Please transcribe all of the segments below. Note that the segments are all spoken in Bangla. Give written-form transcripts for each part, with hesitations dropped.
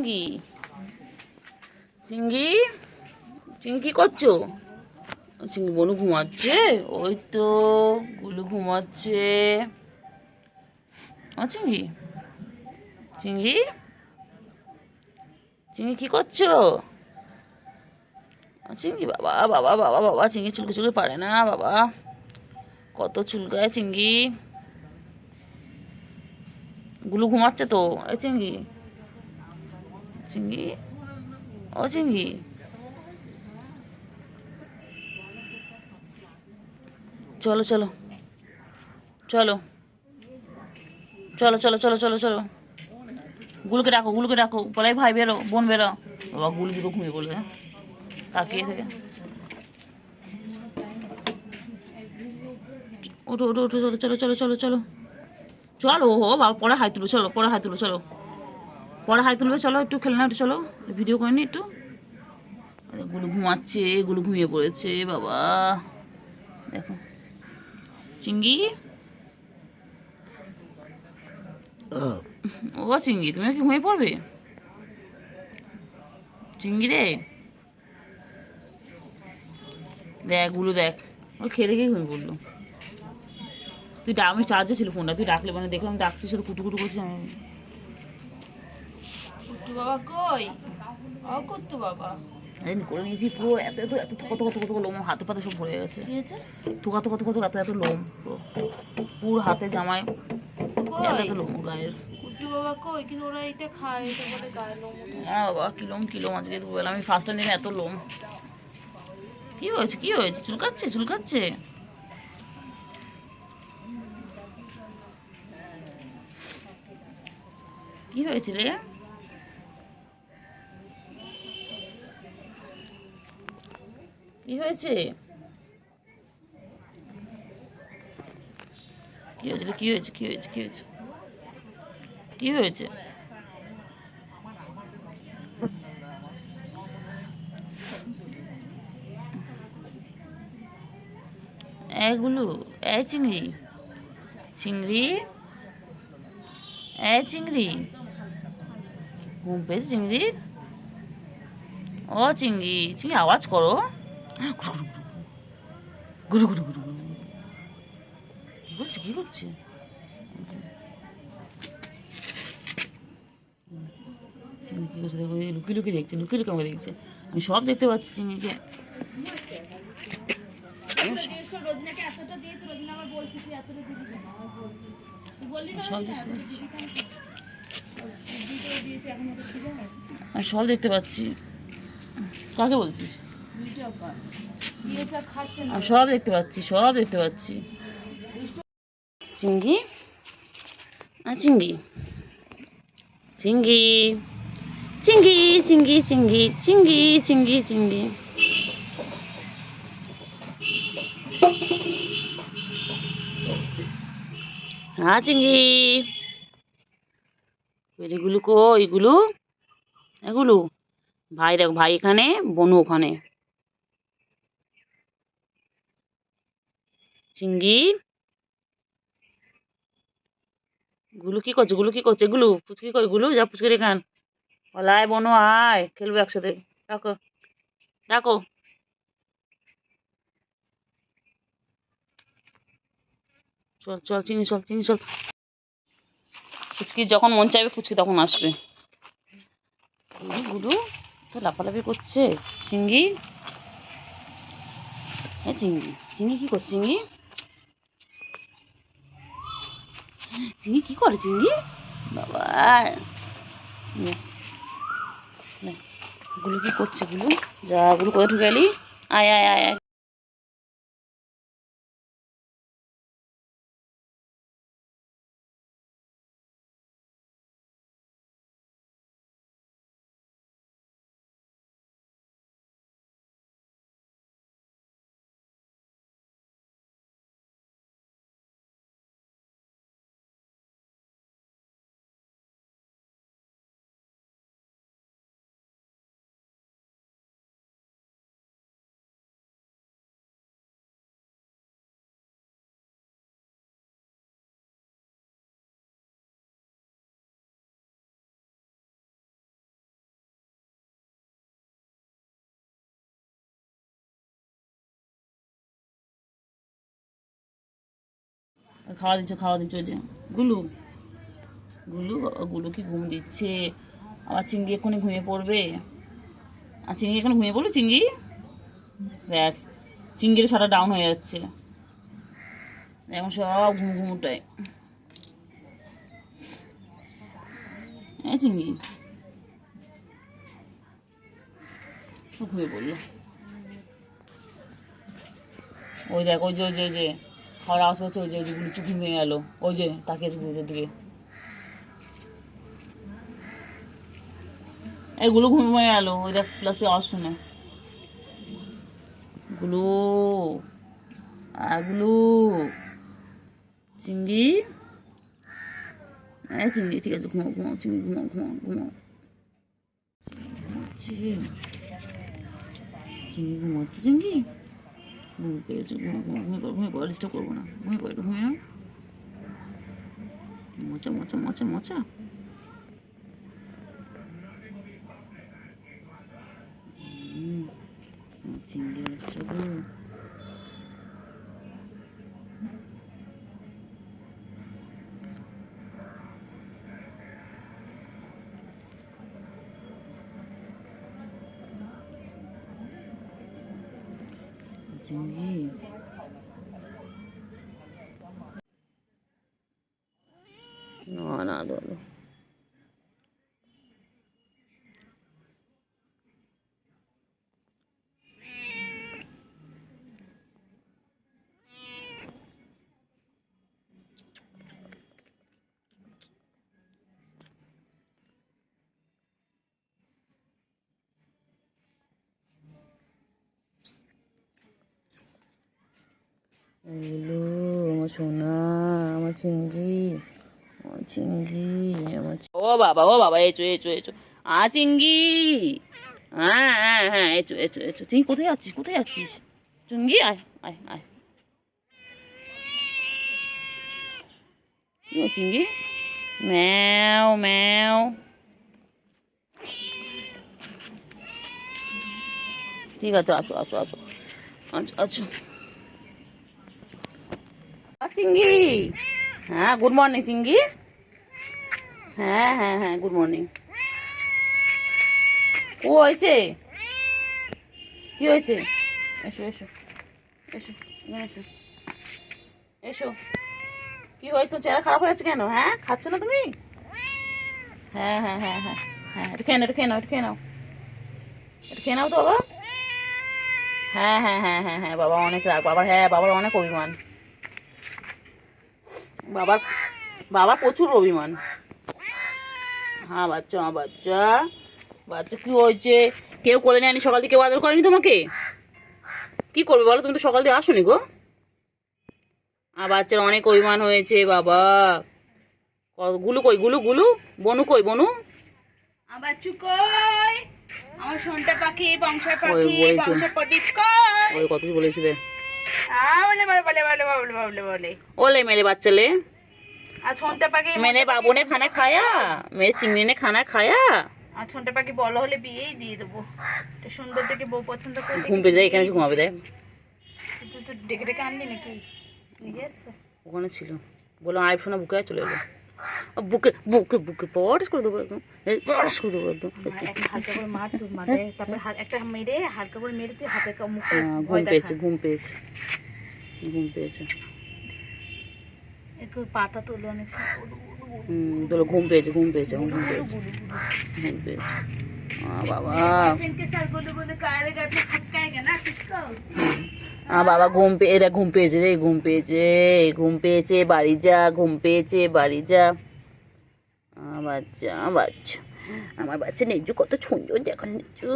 চিঙ্গি চিঙ্গি চিঙ্গি কি করছো? চিঙ্গি বনু ঘুমাচ্ছে। ওই তো গুলু ঘুমাচ্ছে। চিঙ্গি চিঙ্গি চিঙ্গি কি করছো? চিঙ্গি বাবা বাবা বাবা বাবা চিঙ্গি চুলকে চুলকে পারে না বাবা, কত চুলকায় চিঙ্গি। গুলু ঘুমাচ্ছে তো। এই চিঙ্গি চিঙ্গি চিঙ্গি চলো চলো চলো চলো চলো চলো চলো চলো গুলুকে ডাকো, গুলুকে ডাকো, বলাই ভাই বেরো, বোন বেরো। বাবা গুলু দুটো ঘুমিয়ে বলে তাকিয়ে থেকে। ওঠো ওঠো ওঠো, চলো চলো চলো চলো চলো চলো। ও বাবা পরে হাই তুলো, চলো পরে হাই তুলো, চলো পরে হাই তুলবে, চলো একটু খেলে না, একটু চলো ভিডিও করে নি একটু। গুলু ঘুমাচ্ছে, গুলু ঘুমিয়ে পড়েছে বাবা। দেখো চিঙ্গি, ও চিঙ্গি তুমি কি ঘুমিয়ে পড়বে? চিঙ্গি রে দেখ, গুলো দেখ, ও খেয়ে দেখেই ঘুমিয়ে পড়লো। তুই আমি চার্জে ছিল ফোনটা, তুই ডাকলে মানে দেখলাম ডাকছি, শুধু কুটু কুটু করছি আমি। কুট্টু বাবা কই? ও কুট্টু বাবা করে নিয়েছি পুরো, এত এত এত কত কত কত লোম, হাতে পাতে সব ভরে গেছে। থোকা তো কত কত এত এত লোম, পুরো হাতে জামায় এত এত লোম গায়ের। কুট্টু বাবা কই? কিন্তু ওরা এটা খায়, এটা বলে গায়ের লোম। হ্যাঁ বাবা কিলোম কিলোম আজকে দুবেলা আমি ফার্স্ট টাইম এত লোম। কি হয়েছে কি হয়েছে? চুলকাচ্ছে চুলকাচ্ছে। কি হয়েছে রে? কি হয়েছে? কি হয়েছে কি হয়েছে কি হয়েছে কি হয়েছে কি হয়েছে? এগুলো এ চিংড়ি চিংড়ি এ চিংড়ি ঘুম পেয়েছে চিংড়ি? ও চিংড়ি চিংড়ি আওয়াজ করো। গুরু গুরু গুরু গুরু, কি করছে কি করছে? চিংড়ি কি করছে দেখো, লুকিয়ে লুকিয়ে দেখছে, লুকিয়ে লুকিয়ে আমাকে দেখছে। আমি সব দেখতে পাচ্ছি চিংড়িকে। সব দেখতে পাচ্ছি, আমি সব দেখতে পাচ্ছি। কাকে বলছিস? আমি সব দেখতে পাচ্ছি, সব দেখতে পাচ্ছি। চিঙ্গি চিঙ্গি চিঙ্গি চিঙ্গি চিঙ্গি চিঙ্গি চিঙ্গি চিঙ্গি চিঙ্গি হ্যাঁ চিঙ্গি এগুলো কো, এগুলো এগুলো ভাই দেখো, ভাই এখানে, বনু ওখানে। চিঙ্গি গুলু কি করছে, গুলু কি করছে, গুলু ফুচকি কই, গুলু যা ফুচকি রে খান। আয় বনু আয় খেলবো একসাথে, ডাকো ডাকো। চল চল চিনি চল চিনি চল। ফুচকি যখন মন চাইবে ফুচকি তখন আসবে। গুলু গুলু তো লাফালাফি করছে। চিঙ্গি হ্যাঁ চিঙ্গি চিঙ্গি কি করছে? চিঙ্গি চিঙ্গি কি করে? চিঙ্গি বাবা গুলু কি করছে? গুলু যা, গুলু কোথায় ঢুকে গেলি? আয় আয় আয় আয়। খাওয়া দিচ্ছ ওই যে গুলু গুলু গুলু কি ঘুম দিচ্ছে। আবার চিংড়ি এক্ষুনি ঘুমিয়ে পড়বে। আর চিংড়ি এখন ঘুমিয়ে পড়লো চিংড়ি। ব্যাস চিংড়ির সারা ডাউন হয়ে যাচ্ছে এখন সব ঘুমুটায়। হ্যাঁ চিংড়ি ঘুমিয়ে পড়লো। ওই দেখ ওই যে খাওয়ার আওয়াজ পাচ্ছে ওই যে গুলো চুপ ঘুমিয়ে গেল। ওই যে তাকিয়েছে ঘুমের দিকে। এইগুলো ঘুমিয়ে গেল ওই দেখ প্লাস্টিক আওয়াজ শুনে। গুলো গুলো চিংড়ি। হ্যাঁ চিংড়ি ঠিক আছে ঘুমাও চিংড়ি ঘুমাও। চিংড়ি ঘুমাচ্ছে চিংড়ি। ঘুমিয়ে পেয়েছো ঘুমিয়ে পড়া ডিস্টার্ব করবো না। ঘুমিয়ে পড়ে ঘুমিয়ে মোচা। চিংড়ি হচ্ছে গো। চিংড়ি না বলো। এগুলো আমার সোনা আমার চিংড়ি ও বাবা এচো চিংড়ি। হ্যাঁ এচো চিংড়ি কোথায় যাচ্ছিস চিংড়ি আয় চিংড়ি ম্যাও। ঠিক আছে আসো চিংড়ি। হ্যাঁ গুড মর্নিং চিংড়ি। হ্যাঁ গুড মর্নিং। ও হয়েছে কি হয়েছে? এসো কি হয়েছে? চেহারা খারাপ হয়েছে কেন? হ্যাঁ খাচ্ছ না তুমি? হ্যাঁ একটু খেয়ে নাও তো বাবা। হ্যাঁ বাবা অনেক রাগ বাবার অনেক অভিমান। বাবার প্রচুর অভিমান। হ্যাঁ বাচ্চা কি হয়েছে? কেউ কোলে নেয়নি সকাল থেকে? কেউ আদর করেনি তোমাকে? কি করবে বলো? তুমি তো সকাল দিয়ে আসোনি গো। আর বাচ্চার অনেক অভিমান হয়েছে বাবা। গুলু কই গুলু বনু কই বনু? আমার চুকই আমার সোনটা পাখি বংশের প্রদীপ কই? ওই কত কিছু বলেছিলে। বলে ওলে মেরে বাচ্চালে। আর সোনটা পাখি मैंने बाबू ने खाना खाया मेरे चिंगड़ी ने खाना खाया। আর সোনটা পাখি বড় হলে বিয়েই দিয়ে দেবো। সুন্দর দেখে বউ পছন্দ করে ঘুম পেয়ে যায় এখানে ঘুমাবে দেখ। তুই তো ডেকে আনলি নাকি নিজে এসছে? ওখানে ছিল বলো আয় শোনা বুকে চলে এলো। বুকে পড়স করে দেবো একদম হালকা করে মার তুই মারে তারপর একটা মেরে হালকা করে মেরে তুই হাতে মুখে ঘুম পেয়েছে একটু পাটা তুলো অনেক তোলো ঘুম পেয়েছে বাবা বাবা ঘুম পেয়েছে বাড়ি যা বাচ্চা আমার বাচ্চা নেজু কত সুন্দর দেখো নেজু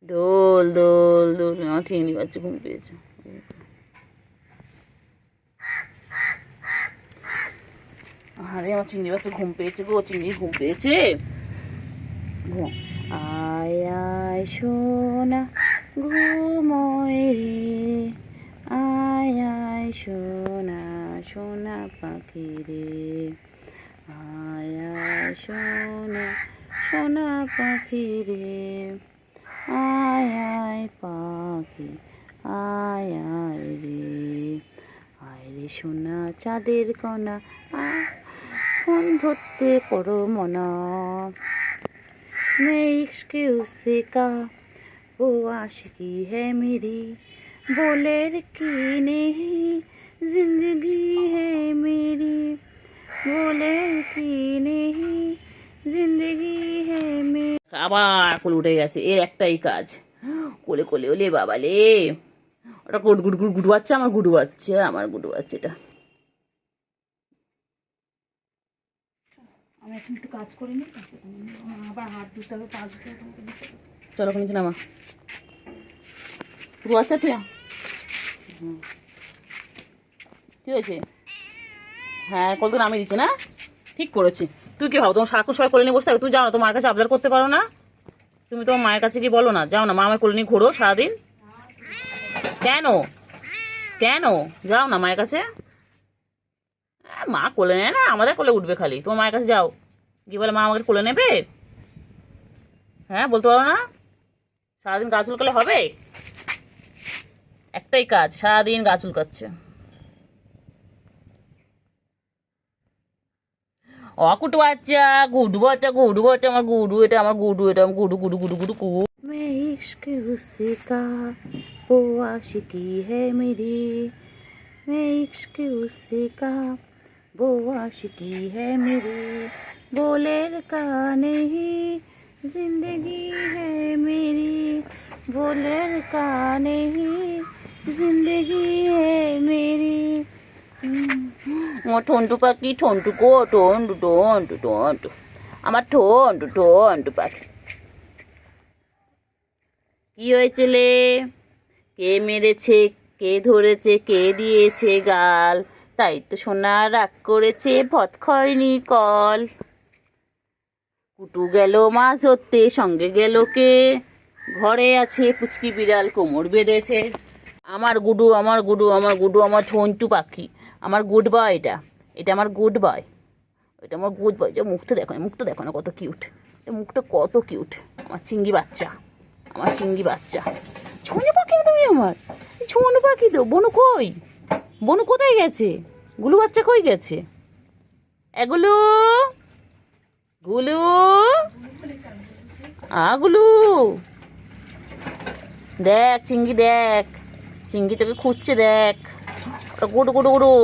দোল ঠিকনি বাচ্চা ঘুম পেয়েছে। আরে আমার চিংড়ি বাচ্চা ঘুম পেয়েছে গো। চিংড়ি ঘুম পেয়েছে। আয় সোনা ঘুমোয় রে আয় সোনা পাখি রে আয় সোনা পাখি রে আয় পাখি আয় আয় রে, আয় রে সোনা চাঁদের কণা, ফোন ধরতে পড়ো মনা, मैं इश्क उससे का वो आशिकी है मेरी, बोले की नहीं जिंदगी है मेरी, बोले की नहीं जिंदगी है मेरी। আবার কোলে উঠে গেছে, এর একটাই কাজ, কোলে কোলে ওলে বাবা লে, ওটা গুড গুড গুড গুড বাচ্চা, আমার গুডু বাচ্চা, আমার গুডু বাচ্চা এটা। আমি এখন একটু কাজ করে নিই, আবার হাত ধুতে হবে, পা ধুতে হবে। চলো নিচে নামা, গুডু বাচ্চা তুই কি হয়েছে? হ্যাঁ কল তো নামিয়ে দিচ্ছে না, ঠিক করেছি। তুই কি ভাবো তোমার সারাক্ষণ সবাই কোলে নিয়ে বসতে হবে? তুই যাও না, তোমার কাছে আবদার করতে পারো না? তুমি তোমার মায়ের কাছে গিয়ে বলো না, যাও না, মা আমার কোলে নিয়ে ঘোরো সারাদিন। কেন কেন যাও না মায়ের কাছে? মা কোলে নেয় না, আমাদের কোলে উঠবে খালি। তোমার মায়ের কাছে যাও, গিয়ে বলে মা আমাকে কোলে নেবে। হ্যাঁ বলতে পারো না? সারাদিন গা চুলকালে হবে? একটাই কাজ, সারাদিন গা চুলকাচ্ছে। অকুটু বাচ্চা, গুডু বাচ্চা, গুডু বাচ্চা, আমার গুডু এটা, আমার গুডু এটা, আমার গুডু গুডু গুডু গুডু গুডু। मैं इश्क उससे का वो आशिकी है मेरी, मैं इश्क उससे का वो आशिकी है मेरी, बोलेर का नहीं जिंदगी है मेरी, बोलेर का नहीं जिंदगी है मेरी। আমার ঠন্টু পাখি, ঠন্টু গো, টন্টু টন্টু টন্টু, আমার ঠন্টু ঠন্টু পাখি। কি হয়েছে লে? কে মেরেছে, কে ধরেছে, কে দিয়েছে গাল? তাই তো সোনা রাগ করেছে, ভৎ খয়নি কল। কুটু গেল মাছ ধরতে, সঙ্গে গেল কে? ঘরে আছে পুচকি বিড়াল, কোমর বেঁধেছে। আমার গুডু, আমার গুডু, আমার গুডু, আমার ঠন্টু পাখি, আমার গুড বয় এটা, এটা আমার গুড বয়, এটা আমার গুড বয়। যে মুখটা দেখো না, মুখটা দেখো না কত কিউট, এটা মুখটা কত কিউট। আমার চিঙ্গি বাচ্চা, আমার চিঙ্গি বাচ্চা। ছোনো পাখি তুমি আমার, ছোনো পাখি তো। বনু কই? বনু কোথায় গেছে? গুলু বাচ্চা কই গেছে? এগুলো গুলু, গুলু দেখ চিঙ্গি, দেখ চিঙ্গি তোকে খুঁজছে, দেখ গুডু গুডু গুডু।